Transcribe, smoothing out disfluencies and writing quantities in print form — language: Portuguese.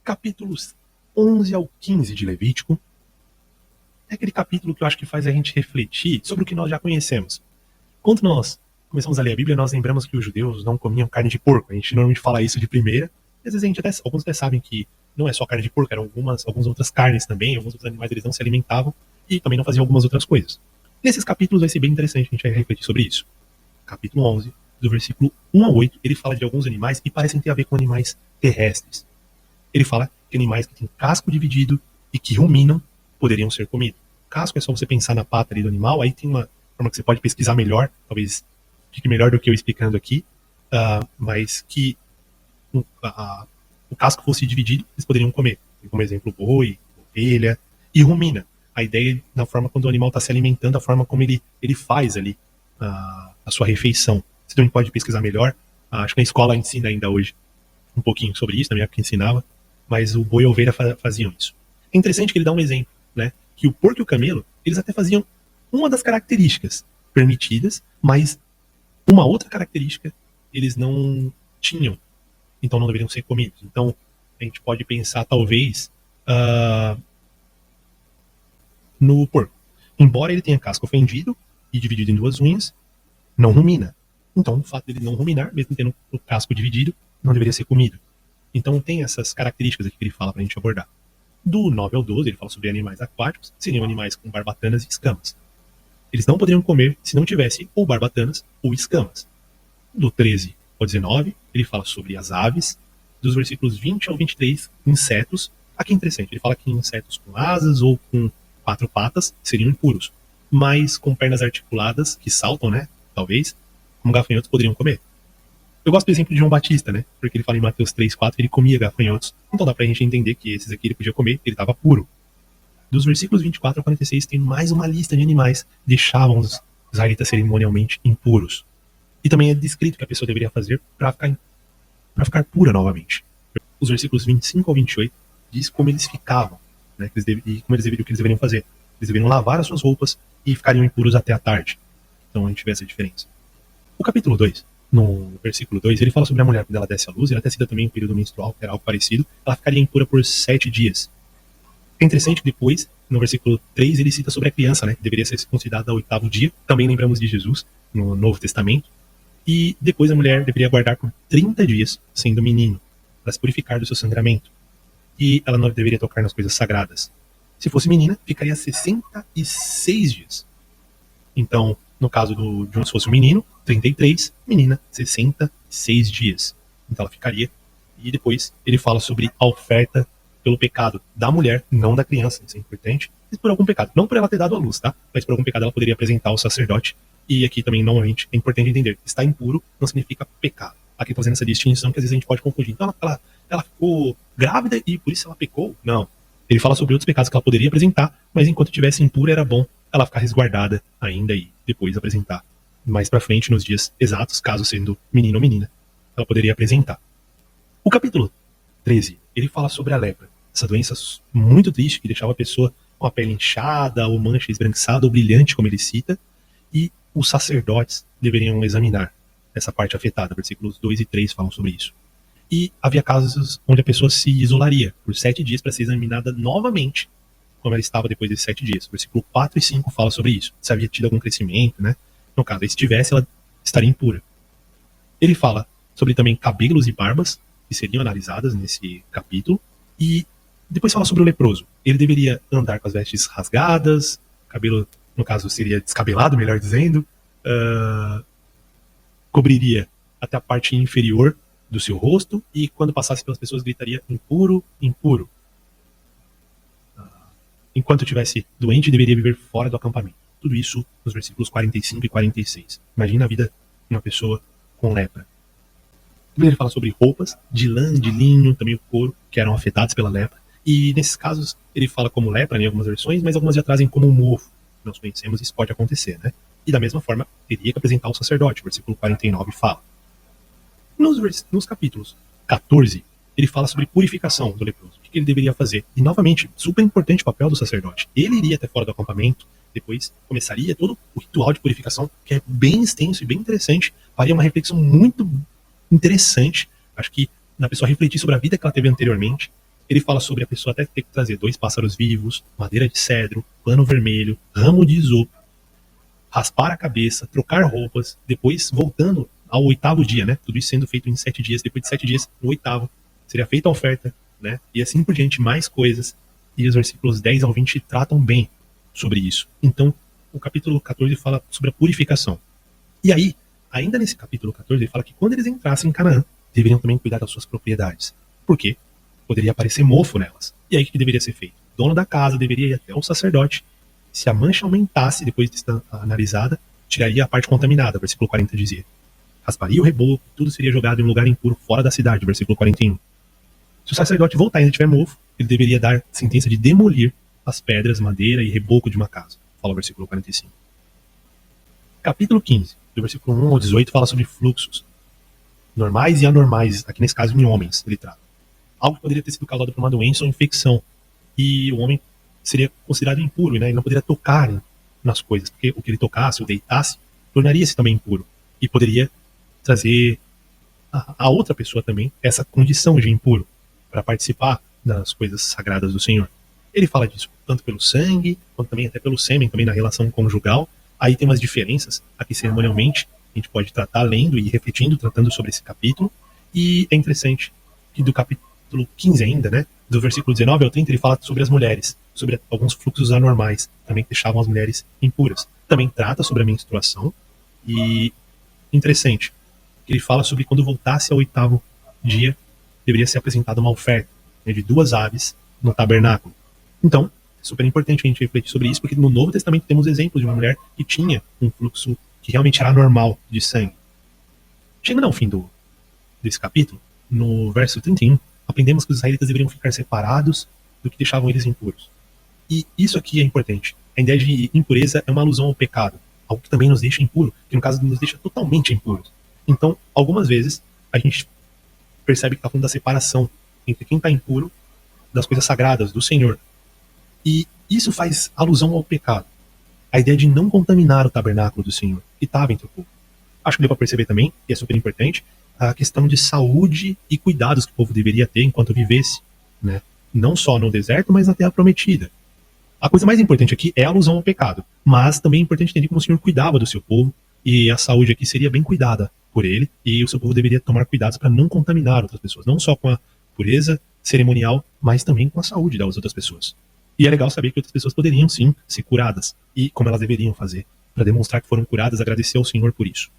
capítulos 11 ao 15 de Levítico. É aquele capítulo que eu acho que faz a gente refletir sobre o que nós já conhecemos. Quando nós começamos a ler a Bíblia, nós lembramos que os judeus não comiam carne de porco. A gente normalmente fala isso de primeira. Às vezes alguns até sabem que não é só carne de porco, eram algumas outras carnes também, alguns outros animais eles não se alimentavam e também não faziam algumas outras coisas. Nesses capítulos vai ser bem interessante, a gente vai refletir sobre isso. Capítulo 11, do versículo 1 a 8, ele fala de alguns animais que parecem ter a ver com animais terrestres. Ele fala que animais que têm casco dividido e que ruminam poderiam ser comidos. Casco é só você pensar na pata ali do animal, aí tem uma forma que você pode pesquisar melhor, talvez fique melhor do que eu explicando aqui, mas que o casco fosse dividido, eles poderiam comer. Como exemplo, boi, ovelha e rumina. A ideia na forma quando o animal está se alimentando, a forma como ele faz ali a sua refeição. Você também pode pesquisar melhor. Acho que na escola ensina ainda hoje um pouquinho sobre isso, na minha época ensinava, mas o boi e a ovelha faziam isso. É interessante que ele dá um exemplo, né? Que o porco e o camelo, eles até faziam uma das características permitidas, mas uma outra característica eles não tinham, então não deveriam ser comidos. Então a gente pode pensar talvez no porco. Embora ele tenha casco fendido e dividido em duas unhas, não rumina. Então o fato dele não ruminar, mesmo tendo o casco dividido, não deveria ser comido. Então tem essas características aqui que ele fala para a gente abordar. Do 9 ao 12, ele fala sobre animais aquáticos, seriam animais com barbatanas e escamas. Eles não poderiam comer se não tivesse ou barbatanas ou escamas. Do 13 ao 19, ele fala sobre as aves. Dos versículos 20 ao 23, insetos. Aqui é interessante, ele fala que insetos com asas ou com 4 patas seriam impuros, mas com pernas articuladas, que saltam, né, talvez, como gafanhotos poderiam comer. Eu gosto do exemplo de João Batista, né? Porque ele fala em Mateus 3:4 ele comia gafanhotos. Então dá pra gente entender que esses aqui ele podia comer, ele estava puro. Dos versículos 24 a 46 tem mais uma lista de animais que deixavam os israelitas cerimonialmente impuros. E também é descrito que a pessoa deveria fazer para ficar pura novamente. Os versículos 25 ao 28 diz como eles ficavam, né? E como o que eles deveriam fazer. Eles deveriam lavar as suas roupas e ficariam impuros até a tarde. Então a gente vê essa diferença. O capítulo 2, no versículo 2, ele fala sobre a mulher quando ela desce à luz, ela até cita também o período menstrual, que era algo parecido, ela ficaria impura por 7 dias. É interessante que depois, no versículo 3, ele cita sobre a criança, né, que deveria ser considerada ao 8º dia, também lembramos de Jesus, no Novo Testamento, e depois a mulher deveria guardar por 30 dias, sendo menino, para se purificar do seu sangramento, e ela não deveria tocar nas coisas sagradas. Se fosse menina, ficaria 66 dias. Então, no caso se fosse um menino, 33, menina, 66 dias. Então ela ficaria. E depois ele fala sobre a oferta pelo pecado da mulher, não da criança, isso é importante. Mas por algum pecado, não por ela ter dado à luz, tá? Mas por algum pecado ela poderia apresentar ao sacerdote. E aqui também, novamente, é importante entender, estar impuro não significa pecado. Aqui fazendo essa distinção que às vezes a gente pode confundir. Então ela ficou grávida e por isso ela pecou? Não. Ele fala sobre outros pecados que ela poderia apresentar, mas enquanto estivesse impura era bom ela ficar resguardada ainda e depois apresentar. Mais pra frente, nos dias exatos, caso sendo menino ou menina, ela poderia apresentar. O capítulo 13, ele fala sobre a lepra. Essa doença muito triste que deixava a pessoa com a pele inchada, ou mancha esbranquiçada, ou brilhante, como ele cita, e os sacerdotes deveriam examinar essa parte afetada. Versículos 2 e 3 falam sobre isso. E havia casos onde a pessoa se isolaria por 7 dias para ser examinada novamente como ela estava depois desses 7 dias. O versículo 4 e 5 fala sobre isso. Se havia tido algum crescimento, né? No caso, se tivesse, ela estaria impura. Ele fala sobre também cabelos e barbas, que seriam analisadas nesse capítulo. E depois fala sobre o leproso. Ele deveria andar com as vestes rasgadas, cabelo, no caso, seria descabelado, melhor dizendo. Cobriria até a parte inferior do seu rosto. E quando passasse pelas pessoas, gritaria: impuro, impuro. Enquanto estivesse doente, deveria viver fora do acampamento. Tudo isso nos versículos 45 e 46. Imagina a vida de uma pessoa com lepra. Também ele fala sobre roupas de lã, de linho, também o couro, que eram afetados pela lepra. E nesses casos, ele fala como lepra em algumas versões, mas algumas já trazem como mofo. Nós conhecemos, isso pode acontecer, né? E da mesma forma, teria que apresentar o sacerdote. O versículo 49 fala. Nos capítulos 14, ele fala sobre purificação do leproso. O que ele deveria fazer? E, novamente, super importante o papel do sacerdote. Ele iria até fora do acampamento, depois começaria todo o ritual de purificação, que é bem extenso e bem interessante. Faria uma reflexão muito interessante. Acho que na pessoa refletir sobre a vida que ela teve anteriormente. ele fala sobre a pessoa até ter que trazer 2 pássaros vivos, madeira de cedro, pano vermelho, ramo de isopo, raspar a cabeça, trocar roupas, depois voltando ao 8º dia, né? Tudo isso sendo feito em 7 dias, depois de 7 dias, no 8º, seria feita a oferta, né? E assim por diante, mais coisas. E os versículos 10 ao 20 tratam bem sobre isso. Então, o capítulo 14 fala sobre a purificação. E aí, ainda nesse capítulo 14, ele fala que quando eles entrassem em Canaã, deveriam também cuidar das suas propriedades. Por quê? Poderia aparecer mofo nelas. E aí o que deveria ser feito? O dono da casa deveria ir até o sacerdote. Se a mancha aumentasse depois de estar analisada, tiraria a parte contaminada, versículo 40 dizia. Rasparia o reboco, tudo seria jogado em um lugar impuro fora da cidade, versículo 41. Se o sacerdote voltar e ainda tiver mofo, ele deveria dar sentença de demolir as pedras, madeira e reboco de uma casa. Fala o versículo 45. Capítulo 15, do versículo 1 ao 18, fala sobre fluxos normais e anormais, aqui nesse caso em homens, ele trata. Algo que poderia ter sido causado por uma doença ou infecção. E o homem seria considerado impuro, né? Ele não poderia tocar nas coisas, porque o que ele tocasse ou deitasse tornaria-se também impuro. E poderia trazer a outra pessoa também essa condição de impuro para participar das coisas sagradas do Senhor. Ele fala disso tanto pelo sangue, quanto também até pelo sêmen, também na relação conjugal. Aí tem umas diferenças aqui cerimonialmente, a gente pode tratar lendo e refletindo, tratando sobre esse capítulo. E é interessante que do capítulo 15 ainda, né, do versículo 19 ao 30, ele fala sobre as mulheres, sobre alguns fluxos anormais, também que deixavam as mulheres impuras. Também trata sobre a menstruação. E interessante, que ele fala sobre quando voltasse ao 8º dia, deveria ser apresentada uma oferta, né, de 2 aves no tabernáculo. Então, é super importante a gente refletir sobre isso, porque no Novo Testamento temos exemplos de uma mulher que tinha um fluxo que realmente era anormal de sangue. Chegando ao fim desse capítulo, no verso 31, aprendemos que os israelitas deveriam ficar separados do que deixavam eles impuros. E isso aqui é importante. A ideia de impureza é uma alusão ao pecado, algo que também nos deixa impuro, que no caso nos deixa totalmente impuros. Então, algumas vezes, a gente percebe que está falando da separação entre quem está impuro das coisas sagradas do Senhor. E isso faz alusão ao pecado. A ideia de não contaminar o tabernáculo do Senhor, que estava entre o povo. Acho que deu para perceber também, e é super importante, a questão de saúde e cuidados que o povo deveria ter enquanto vivesse, né? Não só no deserto, mas na terra prometida. A coisa mais importante aqui é a alusão ao pecado, mas também é importante entender como o Senhor cuidava do seu povo, e a saúde aqui seria bem cuidada por ele, e o seu povo deveria tomar cuidados para não contaminar outras pessoas, não só com a pureza cerimonial, mas também com a saúde das outras pessoas. E é legal saber que outras pessoas poderiam sim ser curadas, e como elas deveriam fazer, para demonstrar que foram curadas, agradecer ao Senhor por isso.